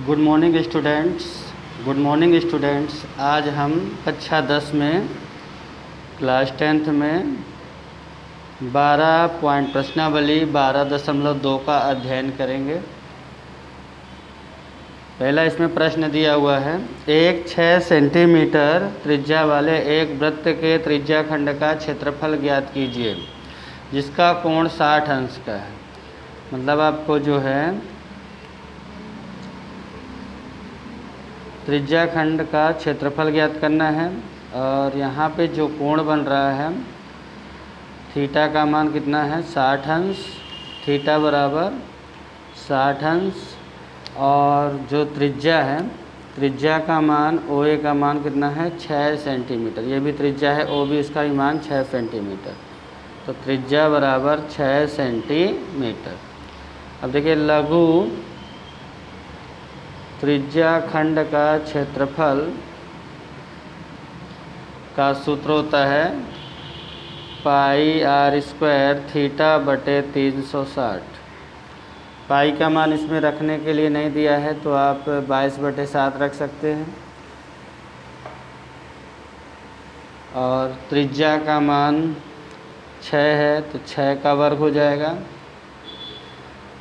Good morning students. आज हम कक्षा 10 में क्लास 10th में 12 पॉइंट प्रश्नावली 12.2 का अध्ययन करेंगे। पहला इसमें प्रश्न दिया हुआ है, एक 6 सेंटीमीटर त्रिज्या वाले एक वृत्त के त्रिज्याखंड का क्षेत्रफल ज्ञात कीजिए जिसका कोण 60 अंश का है। मतलब आपको जो है त्रिज्याखंड का क्षेत्रफल ज्ञात करना है और यहाँ पे जो कोण बन रहा है थीटा का मान कितना है 60 अंश, थीटा बराबर 60 अंश। और जो त्रिज्या है, त्रिज्या का मान OA का मान कितना है 6 सेंटीमीटर। ये भी त्रिज्या है, O भी इसका ही मान 6 सेंटीमीटर। तो त्रिज्या बराबर 6 सेंटीमीटर। अब देखिए लघु त्रिज्याखंड का क्षेत्रफल का सूत्र होता है πr² थीटा बटे 360। पाई का मान इसमें रखने के लिए नहीं दिया है तो आप 22/7 रख सकते हैं। और त्रिज्या का मान 6 है तो 6 का वर्ग हो जाएगा,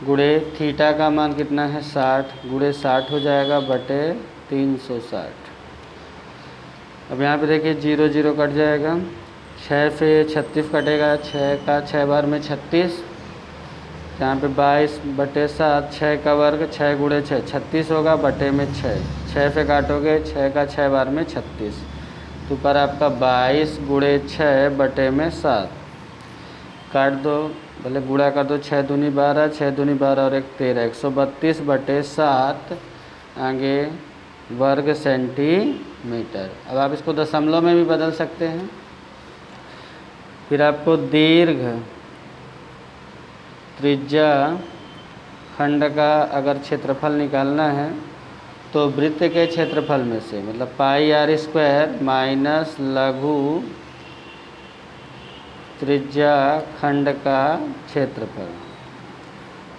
गुणे थीटा का मान कितना है 60, गुणे 60 हो जाएगा बटे 360। अब यहाँ पे देखिए 0 0 कट जाएगा, 6 से 36 कटेगा, 6 का 6 बार में 36, यहाँ पे 22/7, 6 का वर्ग 6 गुणे 6 36 होगा बटे में 6 से काटोगे 6 का 6 बार में 36, तो पर आपका 22 गुणे 6 बटे में 7 काट दो, भले गुणा कर दो, 6 दूनी 12, 6 दूनी 12 और 1 13, 132/7 आगे वर्ग सेंटीमीटर। अब आप इसको दशमलव में भी बदल सकते हैं। फिर आपको दीर्घ त्रिज्या खंड का अगर क्षेत्रफल निकालना है तो वृत्त के क्षेत्रफल में से मतलब πr² माइनस लघु त्रिज्या खंड का क्षेत्रफल।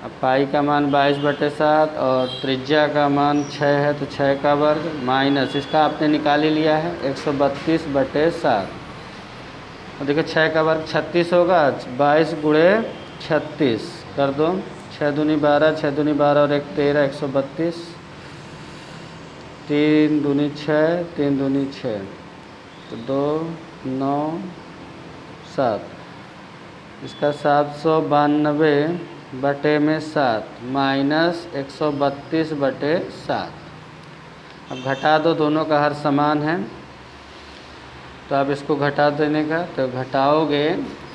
अब पाई का मान 22/7 और त्रिज्या का मान 6 है तो 6 का वर्ग माइनस इसका आपने निकाल ही लिया है 132/7। और देखिए 6 का वर्ग 36 होगा, 22 गुणे 36 कर दो, 6 दूनी 12, 6 दूनी 12 और 1 13, 132, 3 दूनी 6, 3 दूनी 6 तो 2 9 7, इसका 792 बटे में 7 माइनस 132/7। अब घटा दो, दोनों का हर समान है तो आप इसको घटा देने का तो घटाओगे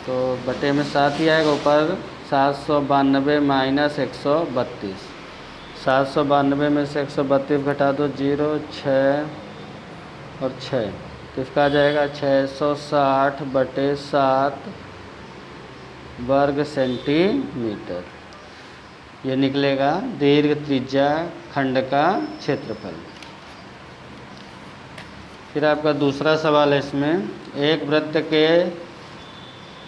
तो बटे में 7 ही आएगा, ऊपर 792 माइनस 132, 792 में से 132 घटा दो 0 6 और 6 तो इसका आ जाएगा 660/7 वर्ग सेंटीमीटर। ये निकलेगा दीर्घ त्रिज्या खंड का क्षेत्रफल। फिर आपका दूसरा सवाल है, इसमें एक वृत्त के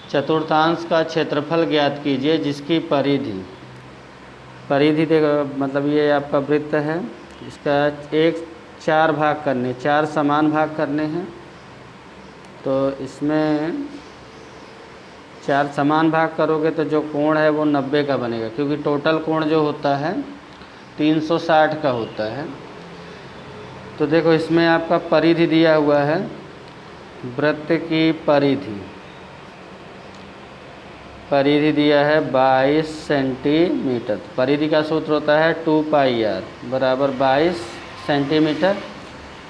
चतुर्थांश का क्षेत्रफल ज्ञात कीजिए जिसकी परिधि देखो, मतलब ये आपका वृत्त है, इसका 4 भाग करने, 4 समान भाग करने हैं। तो इसमें 4 समान भाग करोगे तो जो कोण है वो 90 का बनेगा, क्योंकि टोटल कोण जो होता है 360 का होता है। तो देखो इसमें आपका परिधि दिया हुआ है, वृत्त की परिधि दिया है 22 सेंटीमीटर। परिधि का सूत्र होता है 2πr बराबर 22 सेंटीमीटर।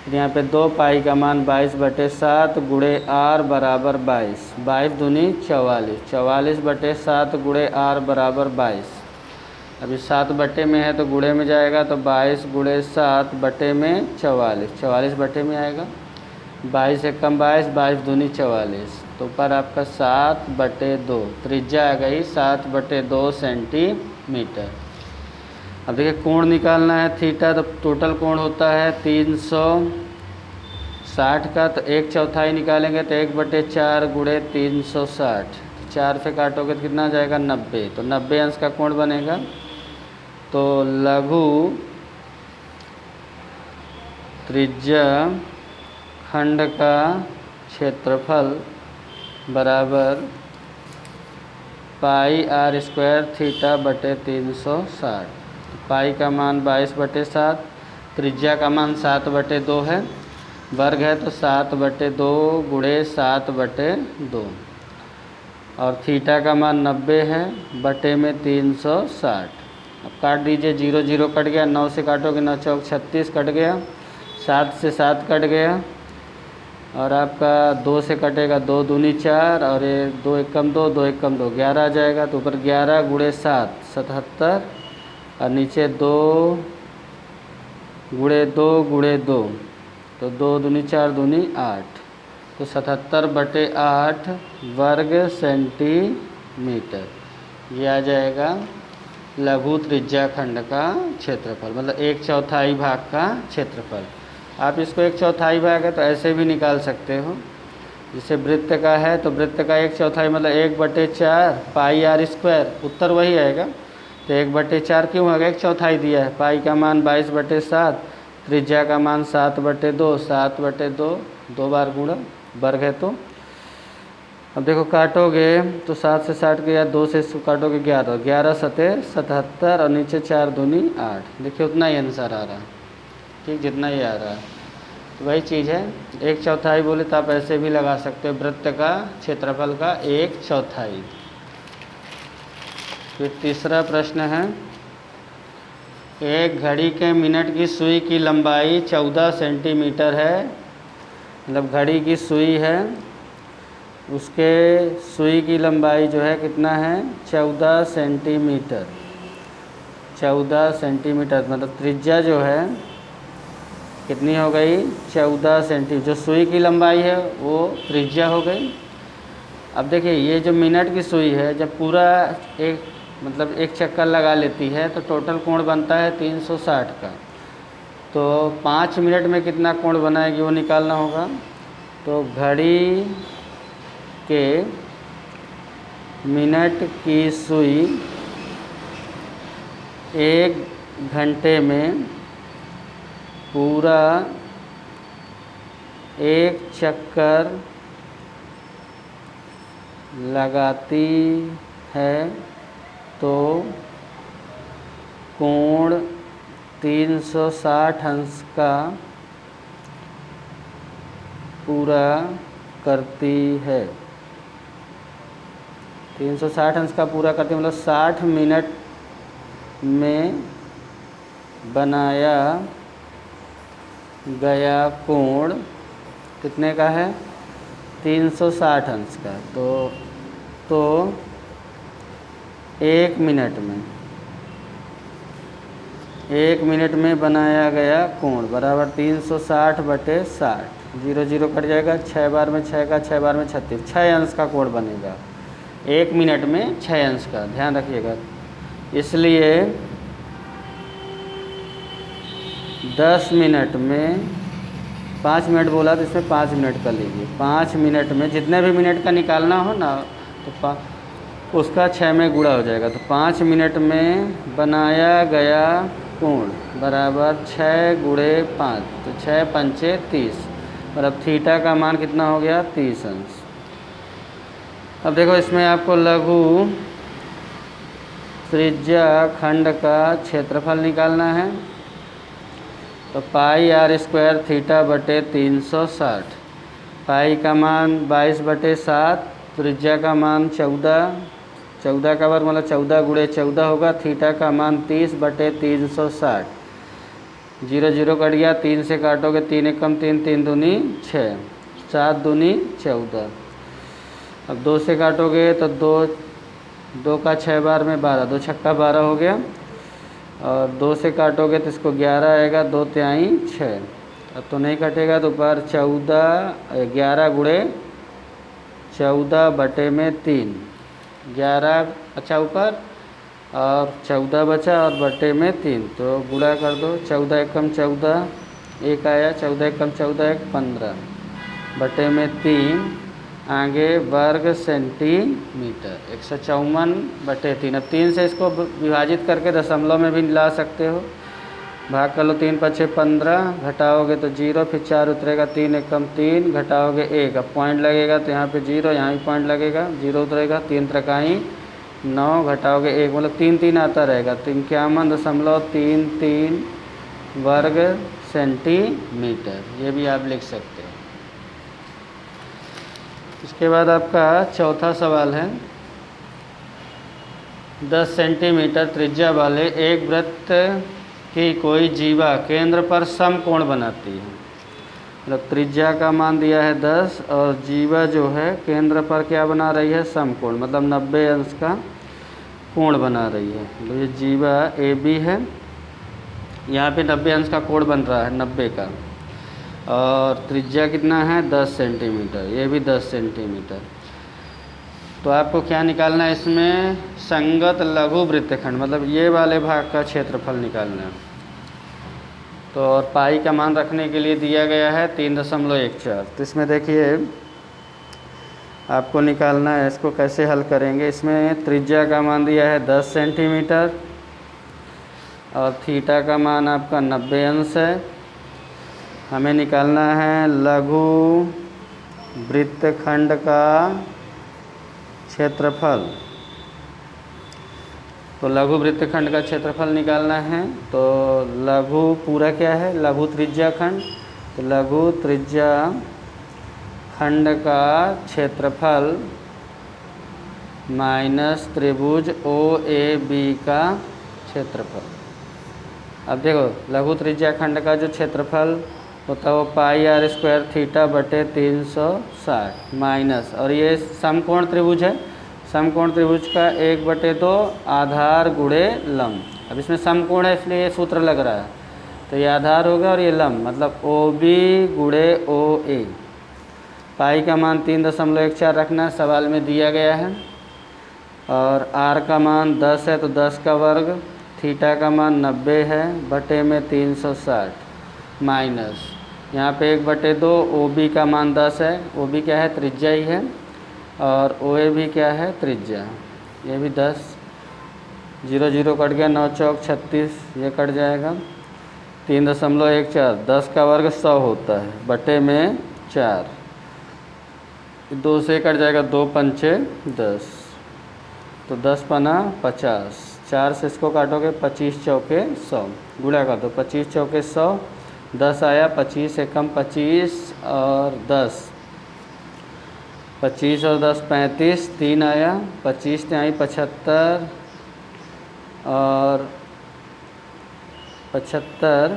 यहाँ पे 2 पाई का मान 22/7 गुणे r बराबर 22, 22 दूनी 44, 44/7 गुणे r बराबर 22। अभी 7 बटे में है तो गुणे में जाएगा तो 22 गुणे 7 बटे में 44, 44 बटे में आएगा, 22 से कम 22, 22 दूनी 44 तो ऊपर आपका 7/2 त्रिज्या आ गई 7/2 सेंटीमीटर। अब देखिए कोण निकालना है थीटा, तो टोटल कोण होता है 360 का, तो 1/4 निकालेंगे तो 1/4 गुणे 360, 4 से काटोगे तो कितना आ जाएगा 90, तो 90 अंश का कोण बनेगा। तो लघु त्रिज्या खंड का क्षेत्रफल बराबर पाई आर स्क्वायर थीटा बटे 360। पाई का मान 22/7, त्रिज्या का मान 7/2 है, वर्ग है तो 7/2 गुणे 7/2 और थीटा का मान 90 है, बटे में 360। अब काट दीजिए, 0 0 कट गया, 9 से काटोगे 9 चौक 36 कट गया, 7 से 7 कट गया और आपका 2 से कटेगा 2 दूनी 4 और ये 2 एकम 2 2 एकम 2 11 आ जाएगा। तो ऊपर 11 गुणे 7 77 और नीचे 2 गुणे 2 गुणे 2 तो 2 दूनी 4 दूनी 8 तो 77/8 वर्ग सेंटीमीटर। ये आ जाएगा लघु त्रिज्या खंड का क्षेत्रफल, मतलब 1/4 भाग का क्षेत्रफल। आप इसको 1/4 भाग है तो ऐसे भी निकाल सकते हो। जैसे वृत्त का है तो वृत्त का 1/4 मतलब 1/4 पाई आर स्क्वायर, उत्तर वही आएगा। तो 1/4 क्यों आ गया, 1/4 दिया है। पाई का मान 22/7, त्रिज्या का मान 7/2, 7/2 2 बार गुणा, वर्ग है तो। अब देखो काटोगे तो 7 से 60 गया, 2 से काटोगे 11, 11 सते 77 और नीचे 4 दूनी 8। देखिए उतना ही आंसर आ रहा है, ठीक, जितना ही आ रहा है। तो वही चीज़ है, 1/4 बोले तो आप ऐसे भी लगा सकते हो, वृत्त का क्षेत्रफल का 1/4। फिर तीसरा प्रश्न है, एक घड़ी के मिनट की सुई की लंबाई 14 सेंटीमीटर है। मतलब घड़ी की सुई है, उसके सुई की लंबाई जो है कितना है, 14 सेंटीमीटर। 14 सेंटीमीटर मतलब त्रिज्या जो है कितनी हो गई, 14 सेंटीमीटर। जो सुई की लंबाई है वो त्रिज्या हो गई। अब देखिए ये जो मिनट की सुई है, जब पूरा एक चक्कर लगा लेती है तो टोटल कोण बनता है 360 का। तो 5 मिनट में कितना कोण बनाएगी वो निकालना होगा। तो घड़ी के मिनट की सुई 1 घंटे में पूरा 1 चक्कर लगाती है तो कोण 360 अंश का पूरा करती है। 360 अंश का पूरा करती है मतलब 60 मिनट में बनाया गया कोण कितने का है, 360 अंश का। तो 1 मिनट में बनाया गया कोण बराबर 360/60। 0 0 कट जाएगा, 6 बार में 6 का, 6 बार में 36, 6 अंश का कोण बनेगा 1 मिनट में, 6 अंश का, ध्यान रखिएगा। इसलिए 10 मिनट में 5 मिनट बोला तो इसमें 5 मिनट कर लीजिए। 5 मिनट में जितने भी मिनट का निकालना हो ना तो उसका 6 में गुणा हो जाएगा। तो 5 मिनट में बनाया गया कोण बराबर 6 गुणे 5 तो 6 पंचे 30, मतलब थीटा का मान कितना हो गया, 30 अंश। अब देखो इसमें आपको लघु त्रिज्या खंड का क्षेत्रफल निकालना है। तो पाई आर स्क्वायर थीटा बटे 360, पाई का मान 22/7, त्रिज्या का मान 14, 14 का वर्ग मतलब 14 गुणे 14 होगा, थीटा का मान 30/360। 0 0 कट गया, 3 से काटोगे 3 एकम 3, 3 दूनी 6, 7 दूनी 14। अब 2 से काटोगे तो 2 का 6 बार में 12, 2 छक्का 12 हो गया। और 2 से काटोगे तो इसको 11 आएगा, 2 तिहाई 6। अब तो नहीं कटेगा तो ऊपर 11 गुणे 14/3, 11 अच्छा ऊपर और 14 बचा और बटे में 3 तो गुणा कर दो। 14 एकम 14, 1 आया, 14 एकम 14 1 15 बटे में 3, आगे वर्ग सेंटीमीटर 154/3। अब 3 से इसको विभाजित करके दशमलव में भी ला सकते हो। भाग कर लो, 3 पचे 15, घटाओगे तो 0, फिर 4 उतरेगा, 3 एक कम 3, घटाओगे 1, अब पॉइंट लगेगा तो यहाँ पे 0, यहाँ भी पॉइंट लगेगा, 0 उतरेगा, 3 त्रिकाई 9, घटाओगे 1, मतलब 3 3 आता रहेगा, तो 51.33 वर्ग सेंटीमीटर, ये भी आप लिख सकते हो। इसके बाद आपका चौथा सवाल है, 10 सेंटीमीटर त्रिज्या वाले एक वृत्त की कोई जीवा केंद्र पर समकोण बनाती है। मतलब त्रिज्या का मान दिया है 10 और जीवा जो है केंद्र पर क्या बना रही है, समकोण, मतलब 90 अंश का कोण बना रही है। तो ये जीवा ए बी है, यहाँ पे 90 अंश का कोण बन रहा है, 90 का, और त्रिज्या कितना है 10 सेंटीमीटर, ये भी 10 सेंटीमीटर। तो आपको क्या निकालना है इसमें, संगत लघु वृत्तखंड, मतलब ये वाले भाग का क्षेत्रफल निकालना है। तो और पाई का मान रखने के लिए दिया गया है 3.14। तो इसमें देखिए आपको निकालना है, इसको कैसे हल करेंगे। इसमें त्रिज्या का मान दिया है 10 सेंटीमीटर और थीटा का मान आपका 90 अंश है। हमें निकालना है लघु वृत्तखंड का क्षेत्रफल। तो लघु वृत्तखंड का क्षेत्रफल निकालना है, तो लघु पूरा क्या है, लघु त्रिज्या खंड, तो लघु त्रिज्या खंड का क्षेत्रफल माइनस त्रिभुज ओ ए बी का क्षेत्रफल। अब देखो लघु त्रिज्या खंड का जो क्षेत्रफल होता है वो पाई आर स्क्वायर थीटा बटे 360 माइनस, और ये समकोण त्रिभुज है, समकोण त्रिभुज का 1/2 आधार गुणे लंब। अब इसमें समकोण है इसलिए ये सूत्र लग रहा है, तो ये आधार होगा और ये लंब, मतलब ओ बी गुणे ओ ए। पाई का मान 3.14 रखना सवाल में दिया गया है, और आर का मान 10 है तो 10 का वर्ग, थीटा का मान 90 है बटे में 360 माइनस, यहाँ पे 1/2, ओ बी का मान 10 है, ओ बी क्या है त्रिज्या ही है, और ओ ए भी क्या है त्रिज्या, ये भी 10, 0 0 कट गया, 9 चौक 36, ये कट जाएगा, 3.14, 10 का वर्ग 100 होता है बटे में 4, 2 से कट जाएगा, 2 पंचे 10, तो 10 पना 50, 4 से इसको काटोगे 25 चौके 100, गुणा कर दो 25 चौके 100, 10 आया, 25 एकम 25 और 10, 25 और 10 35, 3 आया, 25 तिहाई 75 और 75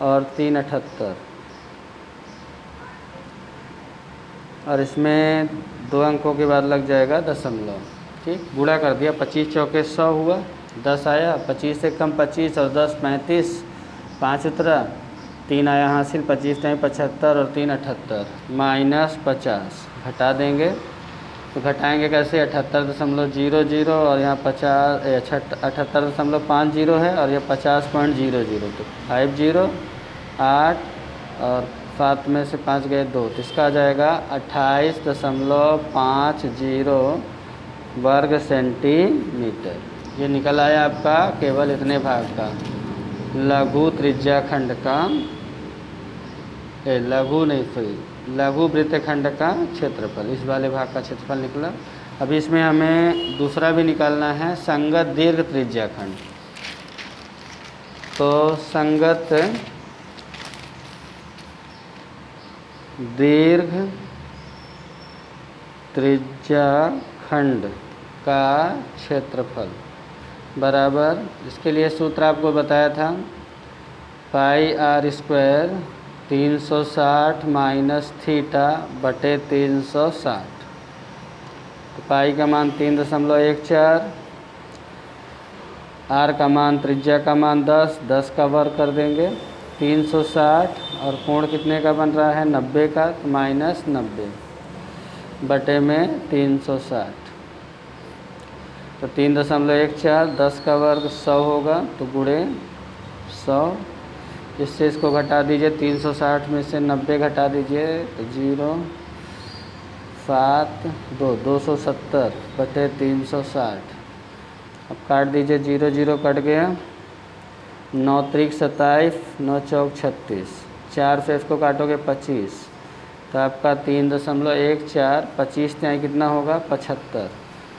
और 3 78, और इसमें 2 अंकों के बाद लग जाएगा दशमलव, ठीक, गुणा कर दिया, 25 चौके 100 हुआ, 10 आया, 25 से कम 25 और 10 35, 5 उतरा, 3 आया हासिल, 25 नहीं 75 और 3 78 माइनस 50, घटा देंगे, तो घटाएंगे कैसे, 78.00 और यहाँ 78.50 है और यह 50.00, तो 50 8 और 7 में से 5 गए 2, तो इसका आ जाएगा 28.50 वर्ग सेंटीमीटर। ये निकल आया आपका केवल इतने भाग का लघु त्रिज्या खंड का, लघु नहीं सही लघु वृत्तखंड का क्षेत्रफल, इस वाले भाग का क्षेत्रफल निकला। अभी इसमें हमें दूसरा भी निकालना है, संगत दीर्घ त्रिज्या खंड। तो संगत दीर्घ त्रिज्या खंड का क्षेत्रफल बराबर, इसके लिए सूत्र आपको बताया था, पाई आर स्क्वायर 360 माइनस थीटा बटे 360, तो पाई का मान 3.14, आर का मान त्रिज्या का मान 10, 10 का वर्ग कर देंगे, 360 और कोण कितने का बन रहा है 90 का, तो माइनस 90 बटे में 360, तो 3.14, 10 का वर्ग 100 होगा, तो गुणे 100, इससे इसको घटा दीजिए, 360 में से 90 घटा दीजिए, तो 0 7 2 270 बटे 360, अब काट दीजिए, 0 0 कट गया, 9 त्रिक 27, 9 चौक 36, 4 से इसको काटोगे 25, तो आपका 3.14, 25 त्याई कितना होगा 75,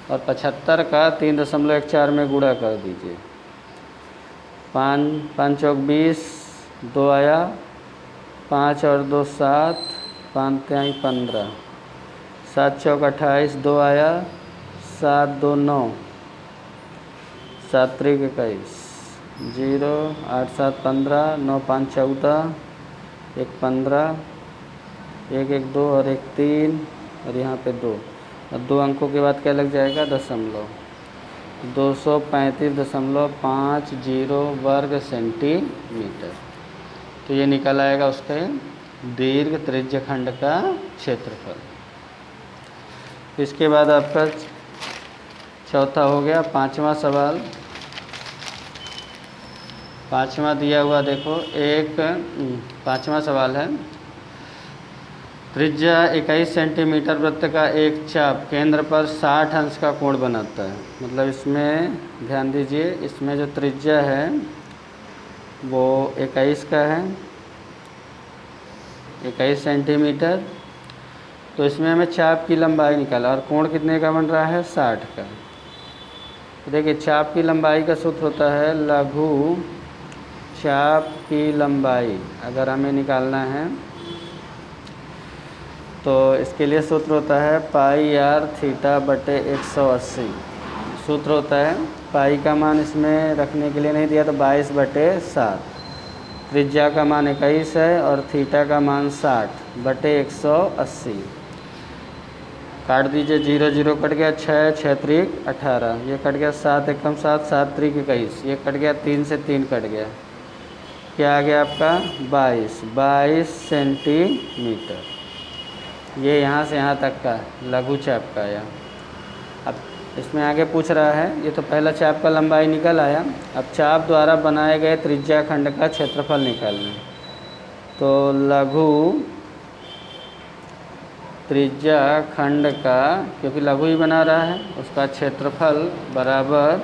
और 75 का 3.14 में गुणा कर दीजिए। 5 चौक 20, 2 आया, 5 और 2 7, 5 त्याई 15, 7 चौक 28, 2 आया, 7 2 9, 7 त्रिक 21, 0 8 7 15, 9 5 14, 1 15, 1 1 2 और 1 3, और यहाँ पे 2, और 2 अंकों के बाद क्या लग जाएगा दशमलव, 235.50 वर्ग सेंटीमीटर। तो ये निकल आएगा उसके दीर्घ त्रिज्य खंड का क्षेत्रफल। इसके बाद आपका चौथा हो गया। पांचवा सवाल, पांचवा दिया हुआ देखो, पांचवा सवाल है, त्रिज्या 21 सेंटीमीटर वृत्त का एक चाप केंद्र पर 60 अंश का कोण बनाता है। मतलब इसमें ध्यान दीजिए, इसमें जो त्रिज्या है वो 21 का है, 21 सेंटीमीटर। तो इसमें हमें चाप की लंबाई निकाला, और कोण कितने का बन रहा है 60 का। तो देखिए चाप की लंबाई का सूत्र होता है लघु चाप की लंबाई। अगर हमें निकालना है तो इसके लिए सूत्र होता है पाई आर थीटा बटे 180। सूत्र होता है, पाई का मान इसमें रखने के लिए नहीं दिया तो 22/7, त्रिज्या का मान 21 है और थीटा का मान 60 बटे 180। काट दीजिए, 0 0 कट गया, 6 6 त्रिक 18, ये कट गया 7 एकम 7, 7 त्रिक 21, ये कट गया, 3 से 3 कट गया, क्या आ गया आपका 22 सेंटीमीटर। ये यहाँ से यहाँ तक का लघु चाप का आया। अब इसमें आगे पूछ रहा है, ये तो पहला चाप का लंबाई निकल आया, अब चाप द्वारा बनाए गए त्रिज्या खंड का क्षेत्रफल निकालना है। तो लघु त्रिज्या खंड का, क्योंकि लघु ही बना रहा है, उसका क्षेत्रफल बराबर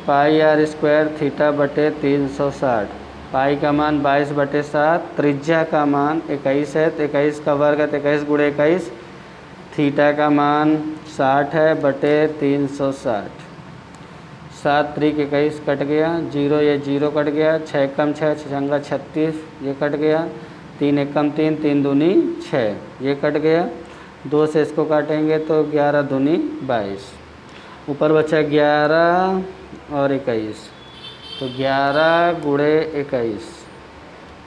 पाई आर स्क्वायर थीटा बटे 360। पाई का मान 22/7, त्रिज्या का मान 21 है, तो 21 का वर्ग है तो 21 × 21, थीटा का मान 60 है बटे 360। 7 त्रिक 21 कट गया, 0 ये 0 कट गया, 6 एकम 6 छंगा 36, ये कट गया, 3 एकम 3 3 दूनी 6, ये कट गया, 2 से इसको काटेंगे तो 11 दूनी 22, ऊपर बचा 11 और 21, तो 11 × 21,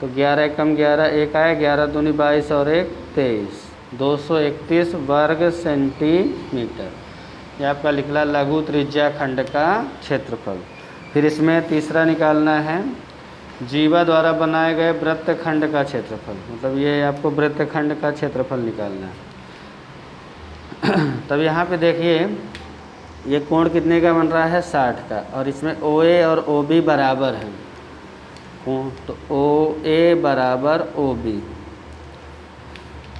तो 11 एकम 11, 1 आया, 11 दूनी 22 और 1 23, 231 वर्ग सेंटीमीटर। ये आपका निकला लघु त्रिज्या खंड का क्षेत्रफल। फिर इसमें तीसरा निकालना है जीवा द्वारा बनाए गए वृत्त खंड का क्षेत्रफल। मतलब ये आपको वृत्त खंड का क्षेत्रफल निकालना है। तब यहाँ पे देखिए ये कोण कितने का बन रहा है 60 का, और इसमें OA और OB बराबर हैं। तो OA बराबर OB,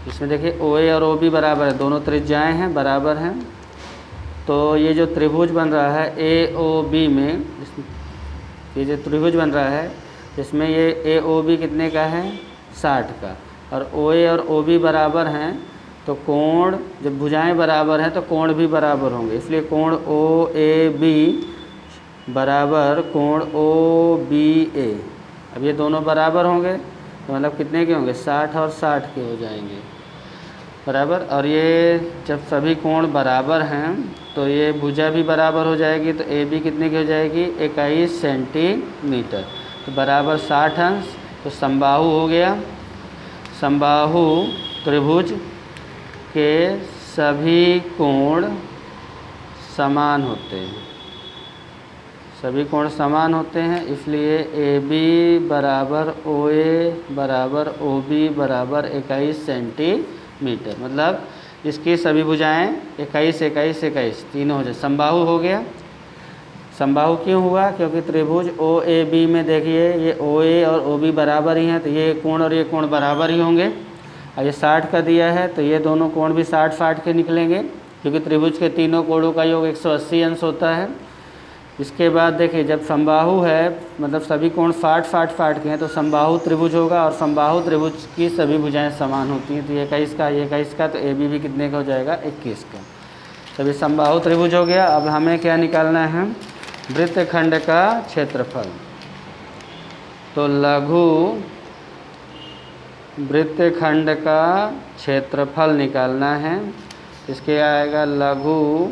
इसमें देखिए OA और OB बराबर है, दोनों त्रिज्याएं हैं बराबर हैं। तो ये जो त्रिभुज बन रहा है AOB में, ये जो त्रिभुज बन रहा है इसमें ये AOB कितने का है 60 का, और OA और OB बराबर हैं, तो कोण जब भुजाएं बराबर हैं तो कोण भी बराबर होंगे, इसलिए कोण OAB बराबर कोण OBA। अब ये दोनों बराबर होंगे तो मतलब कितने के होंगे 60 और 60 के हो जाएंगे बराबर। और ये जब सभी कोण बराबर हैं तो ये भुजा भी बराबर हो जाएगी, तो AB कितने की हो जाएगी 21 सेंटीमीटर, तो बराबर 60 अंश। तो समबाहु हो गया। समबाहु त्रिभुज के सभी कोण समान होते हैं, सभी कोण समान होते हैं, इसलिए AB बराबर OA बराबर OB बराबर 21 सेंटीमीटर। मतलब इसकी सभी भुजाएं 21 21 21 तीनों हो जाए, समबाहु हो गया। समबाहु क्यों हुआ? क्योंकि त्रिभुज OAB में देखिए ये OA और OB बराबर ही हैं, तो ये कोण और ये कोण बराबर ही होंगे। और ये 60 का दिया है तो ये दोनों कोण भी 60 60 के निकलेंगे, क्योंकि त्रिभुज के तीनों कोणों का योग 180 अंश होता है। इसके बाद देखिए जब समबाहु है मतलब सभी कोण 60-60 के हैं तो समबाहु त्रिभुज होगा और समबाहु त्रिभुज की सभी भुजाएं समान होती हैं। तो ये 21 का तो ए बी भी कितने का हो जाएगा 21 का। सभी समबाहु त्रिभुज हो गया। अब हमें क्या निकालना है वृत्तखंड का क्षेत्रफल। तो लघु वृत्तखंड का क्षेत्रफल निकालना है। इसके आएगा लघु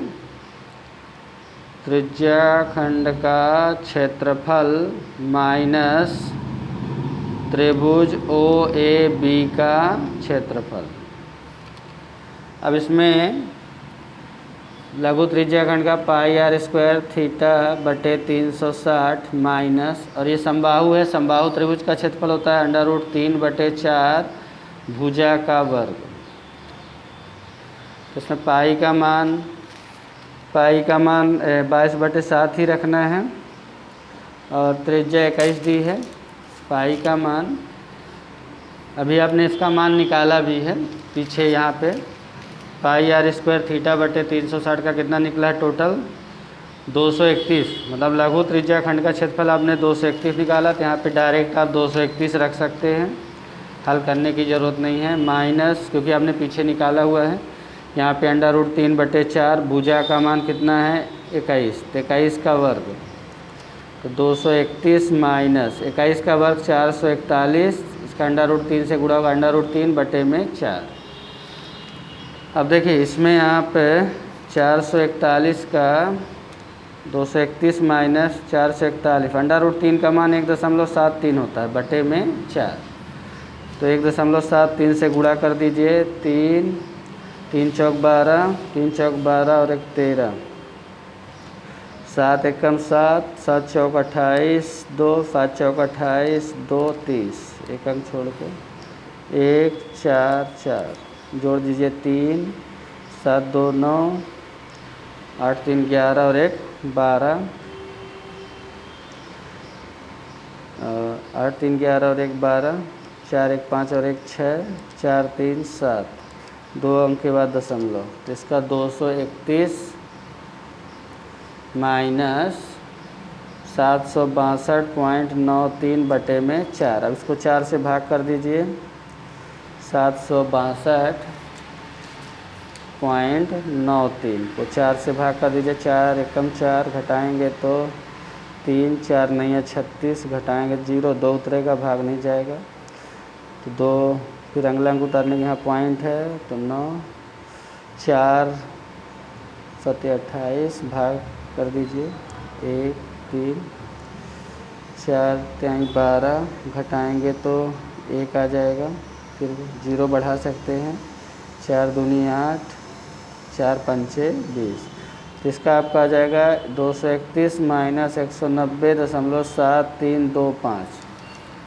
त्रिज्याखंड का क्षेत्रफल माइनस त्रिभुज ओ ए बी का क्षेत्रफल। अब इसमें लघु त्रिज्याखंड का पाई आर स्क्वायर थीटा बटे 360 माइनस, और ये समबाहु है, समबाहु त्रिभुज का क्षेत्रफल होता है √3/4 भुजा का वर्ग। तो इसमें पाई का मान 22/7 ही रखना है और त्रिज्या 21 दी है। पाई का मान अभी आपने इसका मान निकाला भी है पीछे यहाँ पे। पाई आर स्क्वायर थीटा बटे 360 का कितना निकला है टोटल 231। मतलब लघु त्रिज्याखंड का क्षेत्रफल आपने 231 निकाला, तो यहाँ पे डायरेक्ट आप 231 रख सकते हैं, हल करने की ज़रूरत नहीं है। माइनस क्योंकि आपने पीछे निकाला हुआ है, यहाँ पे √3/4 भुजा का मान कितना है 21, तो 21 का वर्ग, तो 231 माइनस 21 का वर्ग 441, इसका √3 से गुणा होगा √3/4। अब देखिए इसमें आप 441 का 231 माइनस 441, √3 का मान 1.73 होता है बटे में 4, तो 1.73 से गुणा कर दीजिए। 3 चौक 12, 3 चौक 12 और 1 13, 7 एकम 7, 7 चौक 28, 2 7 चौक 28, 2 30, एक अंक छोड़ के 1 4 4 जोड़ दीजिए 3, 7 2 9, 8 3 11 और 1 12, 8 3 11 और 1 12, 4 1 5 और 1 6, 4 3 7, 2 अंक के बाद दशमलव, तो इसका 231 माइनस 762.93 बटे में 4। अब इसको 4 से भाग कर दीजिए। 762.93 को 4 से भाग कर दीजिए। 4 एकम 4 घटाएंगे तो 3, 4 नहीं है 36, घटाएंगे 0, 2 उतरेगा, भाग नहीं जाएगा, तो 2 फिर अगला अंक उतारने के यहाँ पॉइंट है, तो 9, 4 7 28 भाग कर दीजिए 1 3, 4 3 12, घटाएंगे तो 1 आ जाएगा, फिर 0 बढ़ा सकते हैं, 4 दूनी 8, 4 पंचे 20, तो इसका आपका आ जाएगा 231 माइनस 190.7325।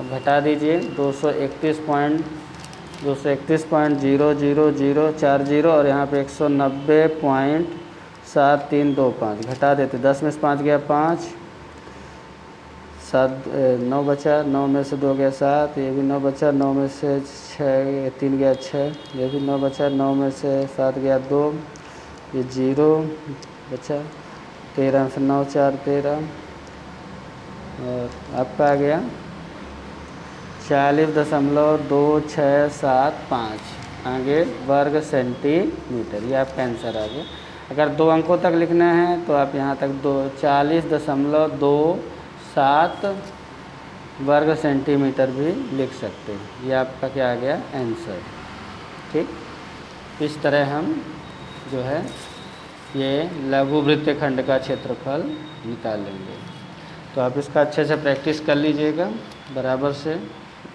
अब घटा दीजिए 231.00040 और यहाँ पे 190.7325 घटा देते। 10 में से 5 गया 5, 7 9 बचा, 9 में से 2 गया 7, ये भी 9 बचा, 9 में से 6 3 गया 6, ये भी 9 बचा, 9 में से 7 गया 2, ये 0 बचा, 13 में से 9 4 13, और आपका आ गया 40.2675 आगे वर्ग सेंटीमीटर। ये आपका आंसर आ गया। अगर 2 अंकों तक लिखना है तो आप यहाँ तक 40.27 वर्ग सेंटीमीटर भी लिख सकते हैं। ये आपका क्या आ गया आंसर। ठीक, इस तरह हम जो है ये लघु वृत्तखंड का क्षेत्रफल निकाल लेंगे। तो आप इसका अच्छे से प्रैक्टिस कर लीजिएगा बराबर से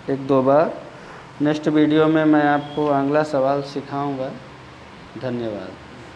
1-2 बार। नेक्स्ट वीडियो में मैं आपको अगला सवाल सिखाऊंगा। धन्यवाद।